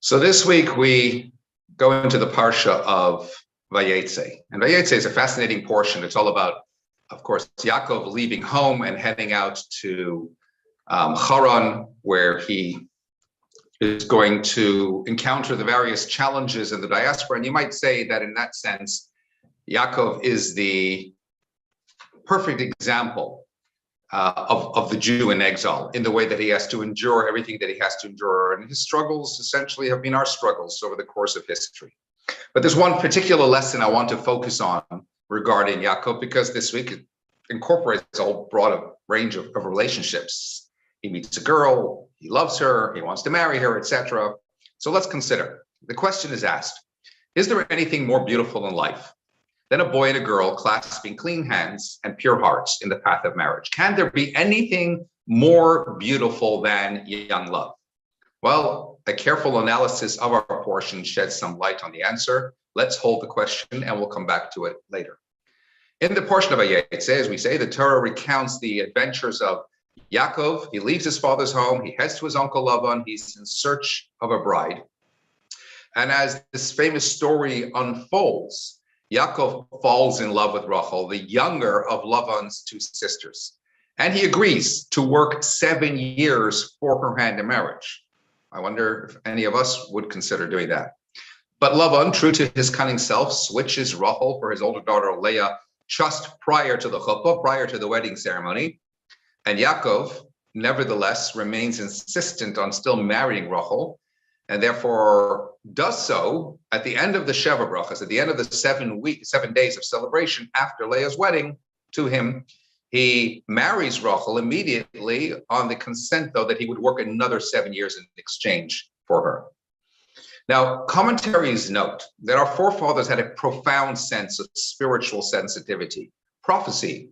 So this week we go into the Parsha of Vayetze. And Vayetze is a fascinating portion. It's all about, of course, Yaakov leaving home and heading out to Haran, where he is going to encounter the various challenges in the diaspora. And you might say that in that sense, Yaakov is the perfect example of the Jew in exile, in the way that he has to endure everything that he has to endure. And his struggles essentially have been our struggles over the course of history. But there's one particular lesson I want to focus on regarding Yaakov, because this week it incorporates a whole broad range of relationships. He meets a girl, he loves her, he wants to marry her, etc. So let's consider. The question is asked, is there anything more beautiful in life than a boy and a girl clasping clean hands and pure hearts in the path of marriage? Can there be anything more beautiful than young love? Well, a careful analysis of our portion sheds some light on the answer. Let's hold the question and we'll come back to it later. In the portion of Vayetze, as we say, the Torah recounts the adventures of Yaakov. He leaves his father's home, he heads to his uncle Lavan, he's in search of a bride. And as this famous story unfolds, Yaakov falls in love with Rachel, the younger of Lavan's two sisters, and he agrees to work 7 years for her hand in marriage. I wonder if any of us would consider doing that. But Lavan, true to his cunning self, switches Rachel for his older daughter Leah just prior to the chuppah, prior to the wedding ceremony. And Yaakov, nevertheless, remains insistent on still marrying Rachel, and therefore does so at the end of the Sheva brachas, at the end of the 7 days of celebration after Leah's wedding to him. He marries Rachel immediately on the consent, though, that he would work another 7 years in exchange for her. Now, commentaries note that our forefathers had a profound sense of spiritual sensitivity, prophecy,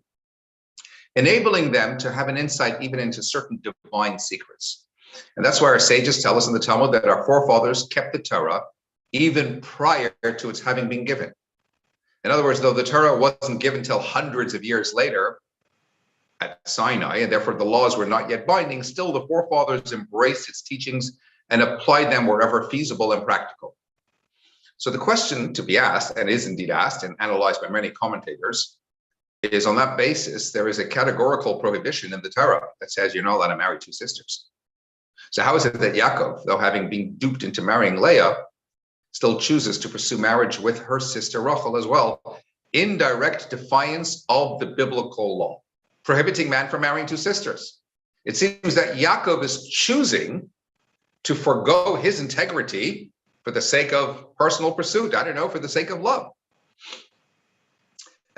enabling them to have an insight even into certain divine secrets. And that's why our sages tell us in the Talmud that our forefathers kept the Torah even prior to its having been given. In other words, though the Torah wasn't given till hundreds of years later at Sinai, and therefore the laws were not yet binding, still the forefathers embraced its teachings and applied them wherever feasible and practical. So the question to be asked, and is indeed asked and analyzed by many commentators, is on that basis, there is a categorical prohibition in the Torah that says you're not allowed to marry two sisters. So how is it that Yaakov, though having been duped into marrying Leah, still chooses to pursue marriage with her sister Rachel as well, in direct defiance of the biblical law, prohibiting man from marrying two sisters? It seems that Yaakov is choosing to forego his integrity for the sake of personal pursuit, for the sake of love.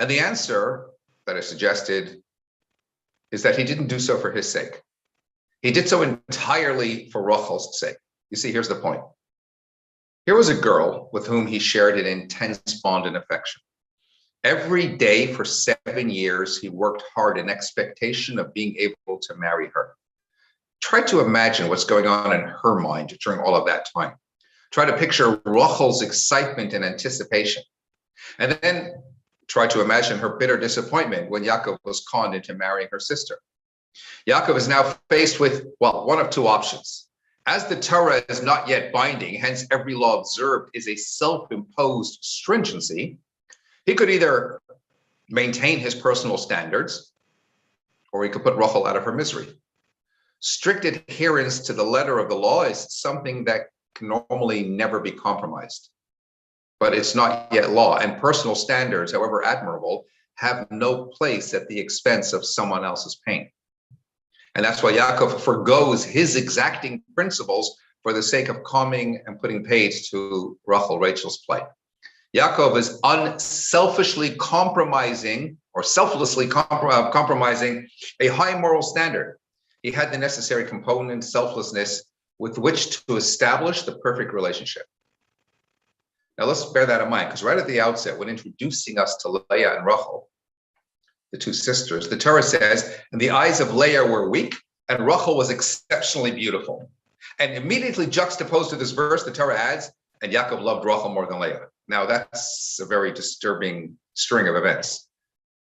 And the answer that I suggested is that he didn't do so for his sake. He did so entirely for Rachel's sake. You see, here's the point. Here was a girl with whom he shared an intense bond and affection. Every day for 7 years, he worked hard in expectation of being able to marry her. Try to imagine what's going on in her mind during all of that time. Try to picture Rachel's excitement and anticipation. And then try to imagine her bitter disappointment when Yaakov was conned into marrying her sister. Yaakov is now faced with, one of two options. As the Torah is not yet binding, hence every law observed is a self-imposed stringency, he could either maintain his personal standards, or he could put Rachel out of her misery. Strict adherence to the letter of the law is something that can normally never be compromised. But it's not yet law, and personal standards, however admirable, have no place at the expense of someone else's pain. And that's why Yaakov forgoes his exacting principles for the sake of calming and putting paid to Rachel's plight. Yaakov is unselfishly compromising or selflessly compromising a high moral standard. He had the necessary component, selflessness, with which to establish the perfect relationship. Now let's bear that in mind, because right at the outset, when introducing us to Leah and Rachel, the two sisters, the Torah says, and the eyes of Leah were weak, and Rachel was exceptionally beautiful. And immediately juxtaposed to this verse, the Torah adds, and Yaakov loved Rachel more than Leah. Now that's a very disturbing string of events.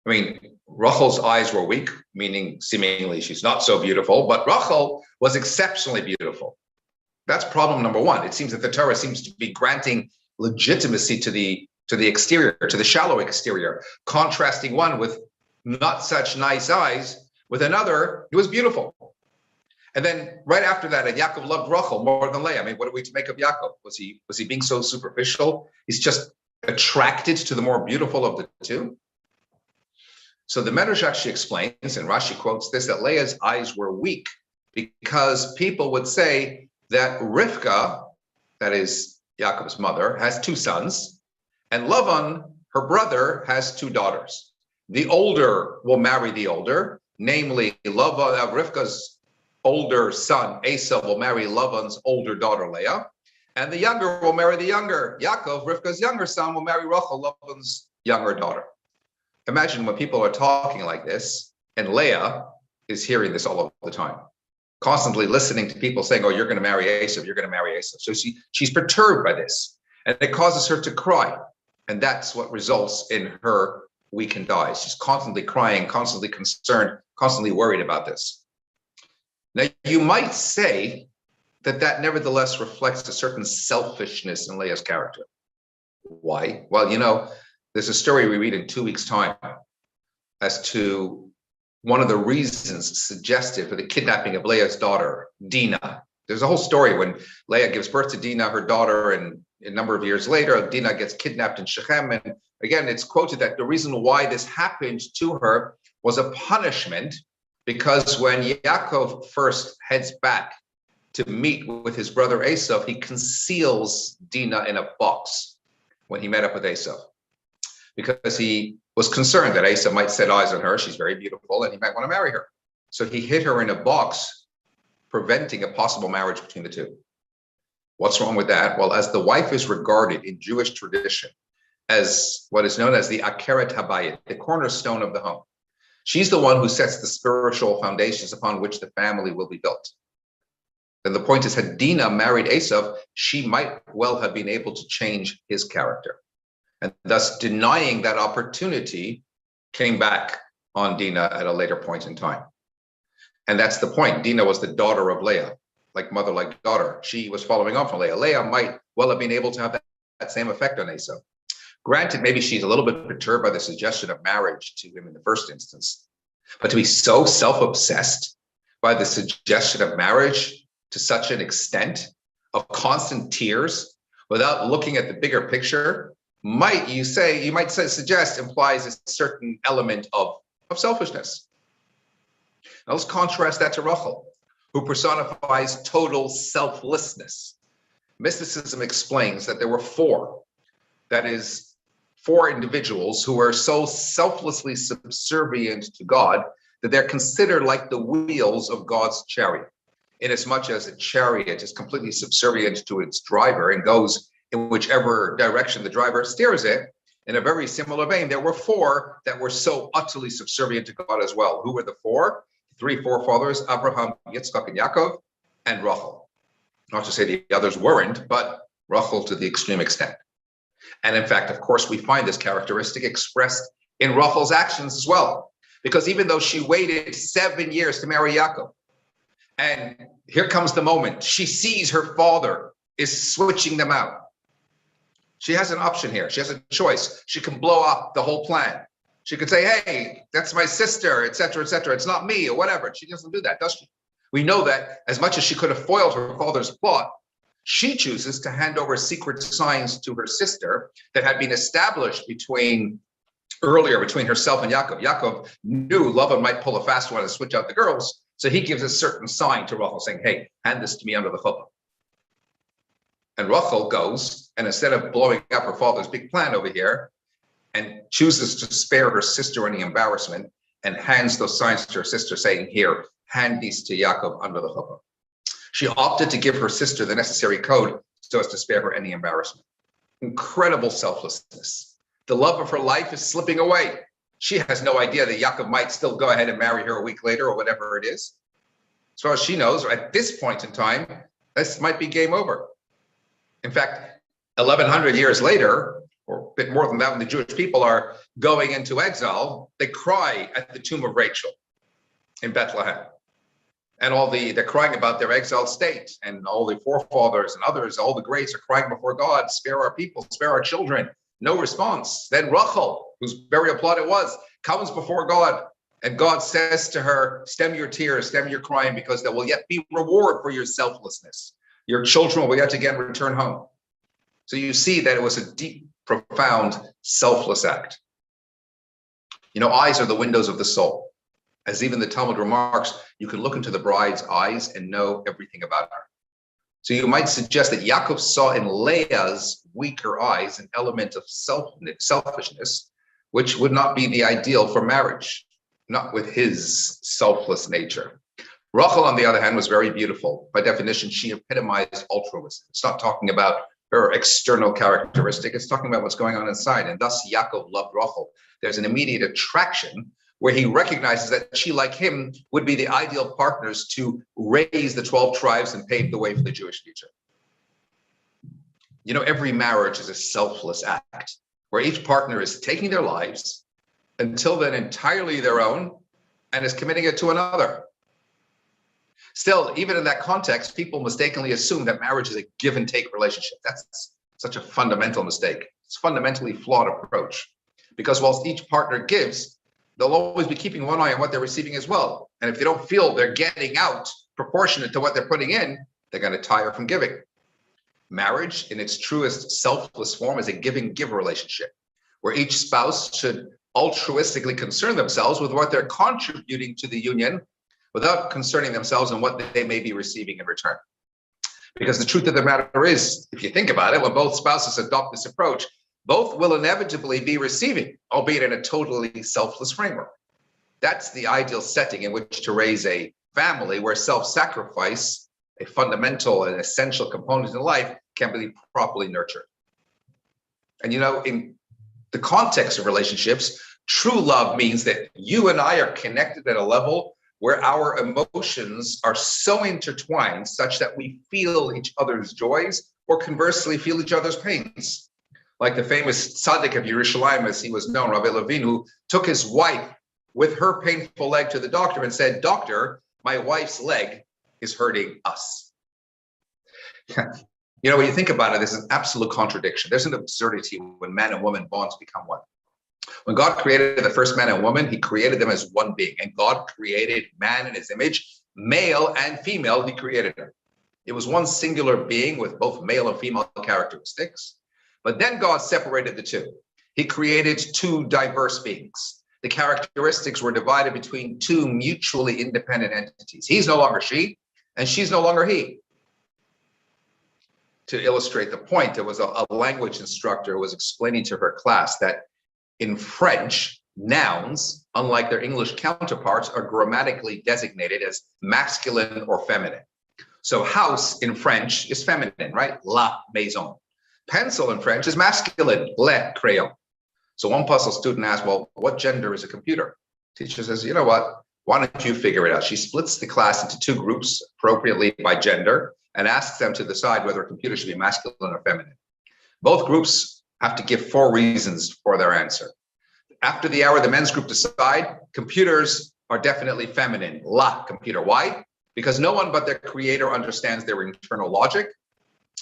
I mean, Rachel's eyes were weak, meaning seemingly she's not so beautiful, but Rachel was exceptionally beautiful. That's problem number one. It seems that the Torah seems to be granting legitimacy to the exterior, to the shallow exterior, contrasting one with not such nice eyes with another who was beautiful. And then right after that, and Yaakov loved Rachel more than Leah. I mean, what are we to make of Yaakov? Was he being so superficial? He's just attracted to the more beautiful of the two. So the Medrash actually explains, and Rashi quotes this, that Leah's eyes were weak because people would say that Rivka, that is Yaakov's mother, has two sons, and Lavan, her brother, has two daughters. The older will marry the older, namely Rivka's older son, Esau, will marry Lavan's older daughter, Leah, and the younger will marry the younger. Yaakov, Rivka's younger son, will marry Rachel, Lavan's younger daughter. Imagine when people are talking like this, and Leah is hearing this all the time, constantly listening to people saying, oh, you're going to marry Esau, you're going to marry Esau. So she's perturbed by this, and it causes her to cry. And that's what results in her weakened eyes. She's constantly crying, constantly concerned, constantly worried about this. Now, you might say that nevertheless reflects a certain selfishness in Leah's character. Why? Well, there's a story we read in 2 weeks' time as to one of the reasons suggested for the kidnapping of Leah's daughter, Dinah. There's a whole story when Leah gives birth to Dinah, her daughter, and a number of years later, Dinah gets kidnapped in Shechem. And again, it's quoted that the reason why this happened to her was a punishment, because when Yaakov first heads back to meet with his brother Esau, he conceals Dinah in a box when he met up with Esau, because he was concerned that Esau might set eyes on her. She's very beautiful, and he might want to marry her. So he hid her in a box, preventing a possible marriage between the two. What's wrong with that? Well, as the wife is regarded in Jewish tradition as what is known as the Akeret Habayit, the cornerstone of the home. She's the one who sets the spiritual foundations upon which the family will be built. Then the point is, had Dinah married Esau, she might well have been able to change his character. And thus denying that opportunity came back on Dinah at a later point in time. And that's the point. Dinah was the daughter of Leah, like mother, like daughter. She was following on from Leah. Leah might well have been able to have that same effect on Esau. Granted, maybe she's a little bit perturbed by the suggestion of marriage to him in the first instance, but to be so self-obsessed by the suggestion of marriage to such an extent of constant tears without looking at the bigger picture, suggest implies a certain element of selfishness. Now let's contrast that to Rachel, who personifies total selflessness. Mysticism explains that there were four individuals who are so selflessly subservient to God that they're considered like the wheels of God's chariot, inasmuch as a chariot is completely subservient to its driver and goes in whichever direction the driver steers it. In a very similar vein, there were four that were so utterly subservient to God as well. Who were the four? Three forefathers, Abraham, Yitzchak, and Yaakov, and Rachel. Not to say the others weren't, but Rachel to the extreme extent. And in fact, of course, we find this characteristic expressed in Rachel's actions as well. Because even though she waited 7 years to marry Yaakov, and here comes the moment, she sees her father is switching them out. She has an option here. She has a choice. She can blow up the whole plan. She could say, hey, that's my sister, et cetera, et cetera. It's not me or whatever. She doesn't do that, does she? We know that as much as she could have foiled her father's plot, she chooses to hand over secret signs to her sister that had been established between herself and Yaakov. Yaakov knew Lavan might pull a fast one and switch out the girls. So he gives a certain sign to Rachel saying, hey, hand this to me under the chuppah. And Rachel goes, and instead of blowing up her father's big plan over here, and chooses to spare her sister any embarrassment, and hands those signs to her sister saying, here, hand these to Yaakov under the chuppah. She opted to give her sister the necessary code so as to spare her any embarrassment. Incredible selflessness. The love of her life is slipping away. She has no idea that Yaakov might still go ahead and marry her a week later or whatever it is. As far as she knows, at this point in time, this might be game over. In fact, 1,100 years later, or a bit more than that, when the Jewish people are going into exile, they cry at the tomb of Rachel in Bethlehem. And they're crying about their exiled state, and all the forefathers and others, all the greats are crying before God, spare our people, spare our children. No response. Then Rachel, whose burial plot it was, comes before God, and God says to her, stem your tears, stem your crying, because there will yet be reward for your selflessness. Your children will yet again return home. So you see that it was a deep, profound, selfless act. Eyes are the windows of the soul. As even the Talmud remarks, you can look into the bride's eyes and know everything about her. So you might suggest that Yaakov saw in Leah's weaker eyes an element of selfishness, which would not be the ideal for marriage, not with his selfless nature. Rachel, on the other hand, was very beautiful. By definition, she epitomized altruism. It's not talking about her external characteristic. It's talking about what's going on inside. And thus, Yaakov loved Rachel. There's an immediate attraction where he recognizes that she, like him, would be the ideal partners to raise the 12 tribes and pave the way for the Jewish future. Every marriage is a selfless act where each partner is taking their lives until then entirely their own and is committing it to another. Still, even in that context, people mistakenly assume that marriage is a give and take relationship. That's such a fundamental mistake. It's a fundamentally flawed approach, because whilst each partner gives, they'll always be keeping one eye on what they're receiving as well. And if they don't feel they're getting out proportionate to what they're putting in, they're going to tire from giving. Marriage, in its truest selfless form, is a giving-give relationship, where each spouse should altruistically concern themselves with what they're contributing to the union without concerning themselves in what they may be receiving in return. Because the truth of the matter is, if you think about it, when both spouses adopt this approach, both will inevitably be receiving, albeit in a totally selfless framework. That's the ideal setting in which to raise a family where self-sacrifice, a fundamental and essential component in life, can be properly nurtured. And in the context of relationships, true love means that you and I are connected at a level where our emotions are so intertwined such that we feel each other's joys, or conversely feel each other's pains. Like the famous tzaddik of Yerushalayim, as he was known, Rabbi Levine, who took his wife with her painful leg to the doctor and said, "Doctor, my wife's leg is hurting us." When you think about it, there's an absolute contradiction. There's an absurdity when man and woman bonds become one. When God created the first man and woman, he created them as one being. And God created man in his image, male and female, he created them. It was one singular being with both male and female characteristics. But then God separated the two. He created two diverse beings. The characteristics were divided between two mutually independent entities. He's no longer she, and she's no longer he. To illustrate the point, there was a language instructor who was explaining to her class that in French, nouns, unlike their English counterparts, are grammatically designated as masculine or feminine. So house in French is feminine, right? La maison. Pencil in French is masculine, le crayon. So one puzzle student asked, well, what gender is a computer? Teacher says, you know what? Why don't you figure it out? She splits the class into two groups appropriately by gender and asks them to decide whether a computer should be masculine or feminine. Both groups have to give 4 reasons for their answer. After the hour, the men's group decide computers are definitely feminine, la computer. Why? Because no one but their creator understands their internal logic.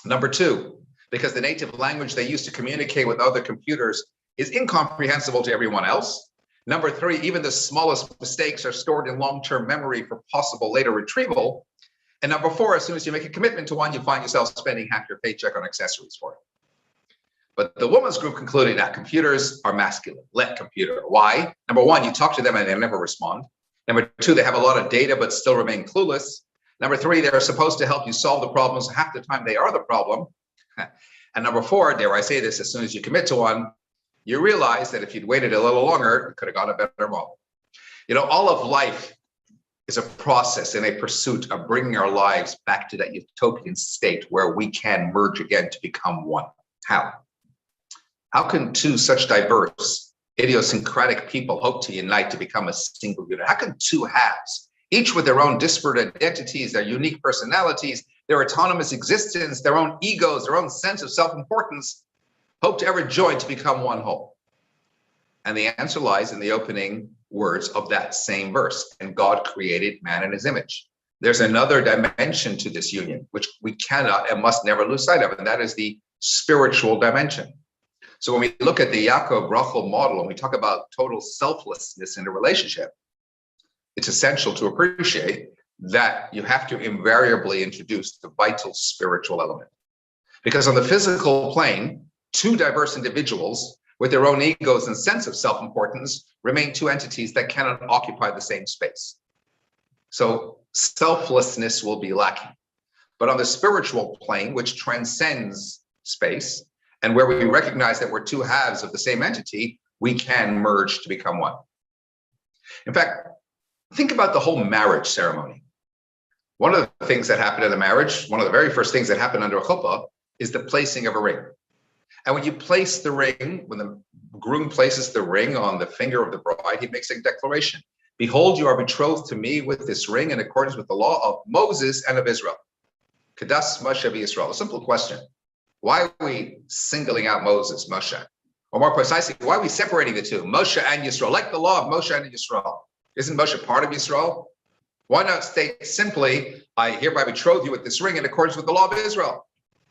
Number 2, because the native language they use to communicate with other computers is incomprehensible to everyone else. Number 3, even the smallest mistakes are stored in long-term memory for possible later retrieval. And number 4, as soon as you make a commitment to one, you find yourself spending half your paycheck on accessories for it. But the women's group concluded that computers are masculine, let computer. Why? Number 1, you talk to them and they never respond. Number 2, they have a lot of data but still remain clueless. Number 3, they're supposed to help you solve the problems. Half the time they are the problem. And number 4, dare I say this, as soon as you commit to one, you realize that if you'd waited a little longer, you could have got a better model. All of life is a process and a pursuit of bringing our lives back to that utopian state where we can merge again to become one. How? How can two such diverse, idiosyncratic people hope to unite to become a single unit? How can two halves, each with their own disparate identities, their unique personalities, their autonomous existence, their own egos, their own sense of self-importance, hope to ever join to become one whole? And the answer lies in the opening words of that same verse. And God created man in his image. there's another dimension to this union, which we cannot and must never lose sight of, and that is the spiritual dimension. So when we look at the Yaakov Rachel model and we talk about total selflessness in a relationship, it's essential to appreciate that you have to invariably introduce the vital spiritual element. Because on the physical plane, two diverse individuals with their own egos and sense of self-importance remain two entities that cannot occupy the same space. So selflessness will be lacking. But on the spiritual plane, which transcends space, and where we recognize that we're two halves of the same entity, we can merge to become one. In fact, think about the whole marriage ceremony. One of the things that happened at a marriage, one of the very first things that happened under a chuppah, is the placing of a ring. And when you place the ring, when the groom places the ring on the finger of the bride, he makes a declaration. Behold, you are betrothed to me with this ring in accordance with the law of Moses and of Israel. Kadas Moshe Yisrael. A simple question. Why are we singling out Moses, Moshe? Or more precisely, why are we separating the two, Moshe and Yisrael, like the law of Moshe and Yisrael? Isn't Moshe part of Yisrael? Why not state simply, I hereby betroth you with this ring in accordance with the law of Israel?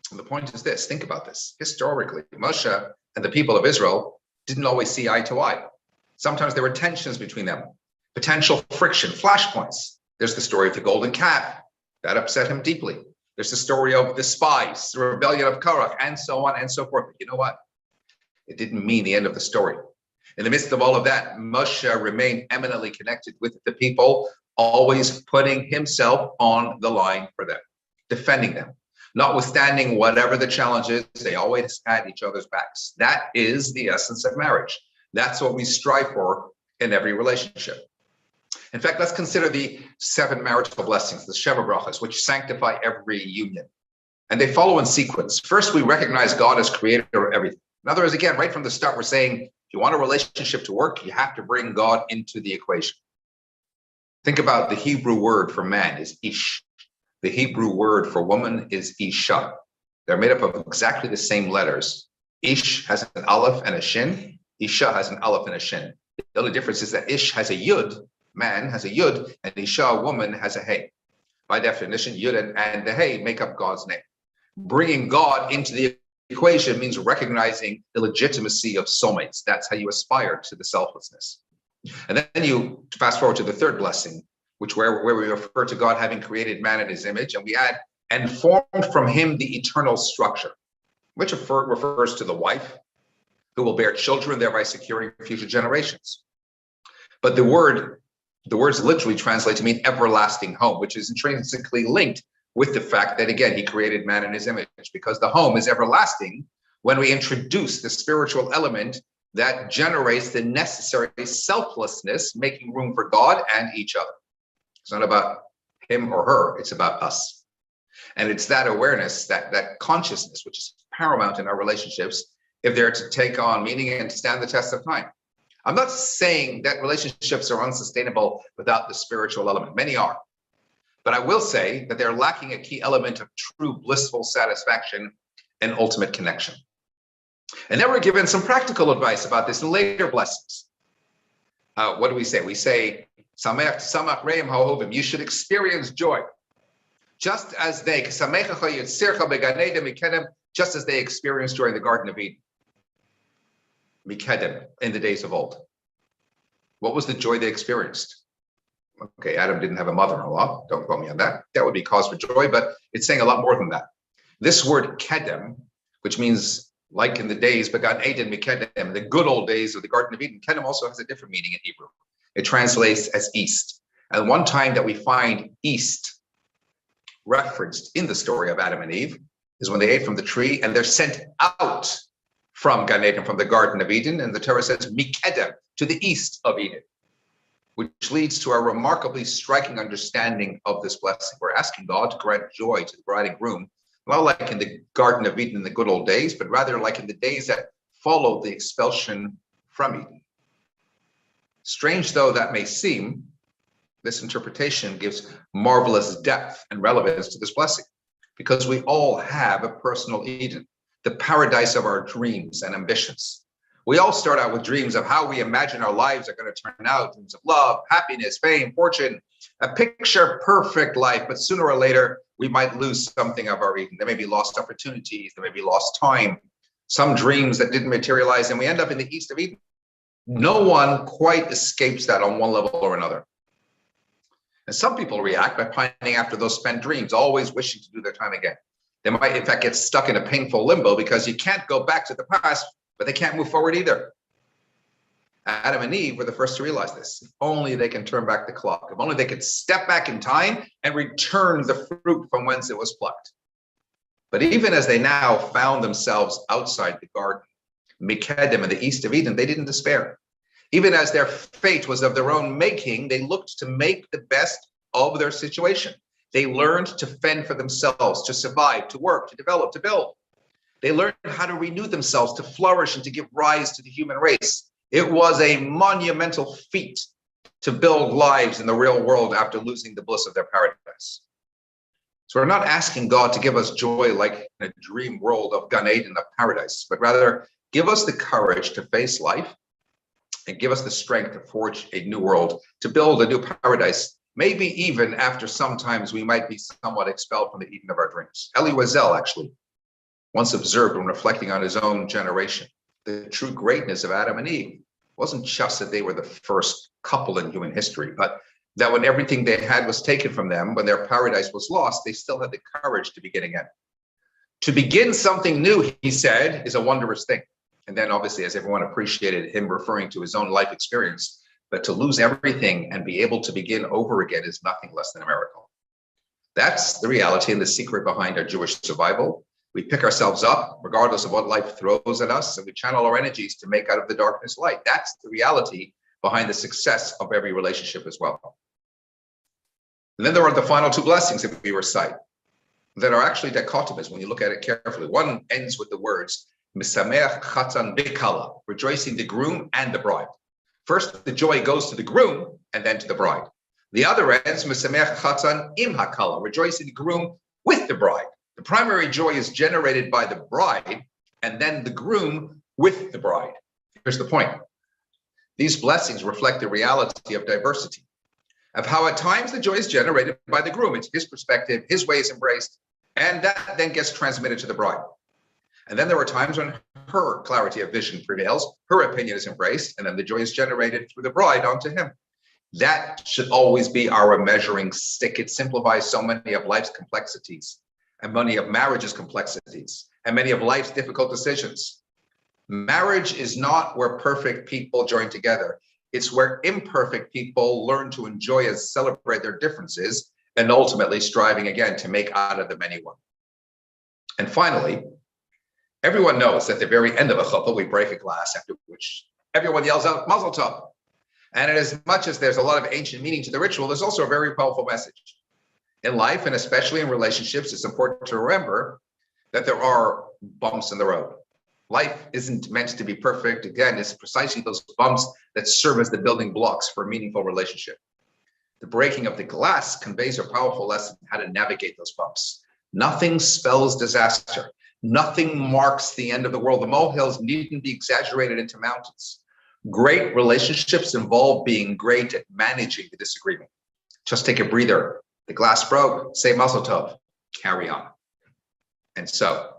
And the point is this, think about this. Historically, Moshe and the people of Israel didn't always see eye to eye. Sometimes there were tensions between them, potential friction, flashpoints. There's the story of the golden calf. That upset him deeply. There's the story of the spies, the rebellion of Korach, and so on and so forth. But you know what? It didn't mean the end of the story. In the midst of all of that, Moshe remained eminently connected with the people, always putting himself on the line for them, defending them. Notwithstanding whatever the challenges, they always had each other's backs. That is the essence of marriage. That's what we strive for in every relationship. In fact, let's consider the 7 marital blessings, the Shiva brachas, which sanctify every union. And they follow in sequence. First, we recognize God as creator of everything. In other words, again, right from the start, we're saying, if you want a relationship to work, you have to bring God into the equation. Think about the Hebrew word for man is ish. The Hebrew word for woman is isha. They're made up of exactly the same letters. Ish has an aleph and a shin. Isha has an aleph and a shin. The only difference is that ish has a yud, man has a yud, and isha, woman, has a hey. By definition, yud and the hey make up God's name. Bringing God into the equation means recognizing the legitimacy of soulmates. That's how you aspire to the selflessness. And then you fast forward to the 3rd blessing, where we refer to God having created man in his image, and we add, and formed from him the eternal structure, which refers to the wife who will bear children, thereby securing future generations. But the words literally translate to mean everlasting home, which is intrinsically linked with the fact that, again, he created man in his image, because the home is everlasting when we introduce the spiritual element that generates the necessary selflessness, making room for God and each other. It's not about him or her, it's about us. And it's that awareness, that consciousness, which is paramount in our relationships, if they're to take on meaning and to stand the test of time. I'm not saying that relationships are unsustainable without the spiritual element. Many are. But I will say that they're lacking a key element of true blissful satisfaction and ultimate connection. And then we're given some practical advice about this in later blessings. What do we say? We say, Samach reim ha'ovim, you should experience joy. Just as they, just as they experienced joy in the Garden of Eden. Mikedem, in the days of old. What was the joy they experienced? Okay, Adam didn't have a mother-in-law. Don't quote me on that. That would be cause for joy, but it's saying a lot more than that. This word kedem, which means like in the days, began Eden mikedem, the good old days of the Garden of Eden. Kedem also has a different meaning in Hebrew. It translates as east. And one time that we find east referenced in the story of Adam and Eve is when they ate from the tree and they're sent out from Gan Eden, from the Garden of Eden. And the Torah says, mikedem, to the east of Eden, which leads to a remarkably striking understanding of this blessing. We're asking God to grant joy to the bride and groom, not like in the Garden of Eden in the good old days, but rather like in the days that followed the expulsion from Eden. Strange though that may seem, this interpretation gives marvelous depth and relevance to this blessing, because we all have a personal Eden, the paradise of our dreams and ambitions. We all start out with dreams of how we imagine our lives are going to turn out, dreams of love, happiness, fame, fortune, a picture perfect life, but sooner or later, we might lose something of our Eden. There may be lost opportunities, there may be lost time, some dreams that didn't materialize, and we end up in the East of Eden. No one quite escapes that on one level or another. And some people react by pining after those spent dreams, always wishing to do their time again. They might, in fact, get stuck in a painful limbo because you can't go back to the past, but they can't move forward either. Adam and Eve were the first to realize this. If only they can turn back the clock. If only they could step back in time and return the fruit from whence it was plucked. But even as they now found themselves outside the garden, Mikedem in the East of Eden, they didn't despair. Even as their fate was of their own making, they looked to make the best of their situation. They learned to fend for themselves, to survive, to work, to develop, to build. They learned how to renew themselves, to flourish, and to give rise to the human race. It was a monumental feat to build lives in the real world after losing the bliss of their paradise. So we're not asking God to give us joy like in a dream world of Gan Eden, of paradise, but rather give us the courage to face life and give us the strength to forge a new world, to build a new paradise, maybe even after sometimes we might be somewhat expelled from the Eden of our dreams. Elie Wiesel actually once observed when reflecting on his own generation, the true greatness of Adam and Eve wasn't just that they were the first couple in human history, but that when everything they had was taken from them, when their paradise was lost, they still had the courage to begin again. To begin something new, he said, is a wondrous thing. And then obviously, as everyone appreciated him referring to his own life experience, but to lose everything and be able to begin over again is nothing less than a miracle. That's the reality and the secret behind our Jewish survival. We pick ourselves up, regardless of what life throws at us, and we channel our energies to make out of the darkness light. That's the reality behind the success of every relationship as well. And then there are the final two blessings that we recite that are actually dichotomous when you look at it carefully. One ends with the words, Misameach Chatzan Bikala, rejoicing the groom and the bride. First, the joy goes to the groom and then to the bride. The other ends, Misameach Chatzan Im Hakala, rejoicing the groom with the bride. The primary joy is generated by the bride and then the groom with the bride. Here's the point. These blessings reflect the reality of diversity, of how at times the joy is generated by the groom. It's his perspective, his way is embraced, and that then gets transmitted to the bride. And then there are times when her clarity of vision prevails, her opinion is embraced, and then the joy is generated through the bride onto him. That should always be our measuring stick. It simplifies so many of life's complexities, and many of marriage's complexities, and many of life's difficult decisions. Marriage is not where perfect people join together. It's where imperfect people learn to enjoy and celebrate their differences, and ultimately striving again to make out of the many one. And finally, everyone knows that at the very end of a chuppah, we break a glass, after which everyone yells out, Mazel Tov. And as much as there's a lot of ancient meaning to the ritual, there's also a very powerful message. In life, and especially in relationships, it's important to remember that there are bumps in the road. Life isn't meant to be perfect. Again, it's precisely those bumps that serve as the building blocks for a meaningful relationship. The breaking of the glass conveys a powerful lesson how to navigate those bumps. Nothing spells disaster. Nothing marks the end of the world. The molehills needn't be exaggerated into mountains. Great relationships involve being great at managing the disagreement. Just take a breather. The glass broke, say Mazel Tov, carry on. And so,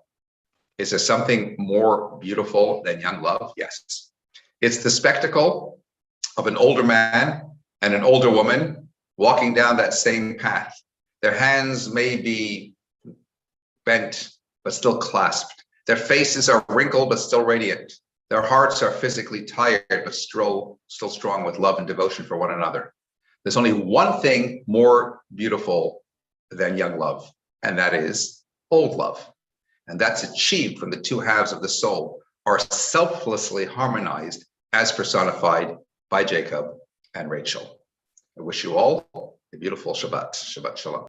is there something more beautiful than young love? Yes. It's the spectacle of an older man and an older woman walking down that same path. Their hands may be bent, but still clasped. Their faces are wrinkled, but still radiant. Their hearts are physically tired, but still strong with love and devotion for one another. There's only one thing more beautiful than young love, and that is old love. And that's achieved when the two halves of the soul are selflessly harmonized as personified by Jacob and Rachel. I wish you all a beautiful Shabbat. Shabbat Shalom.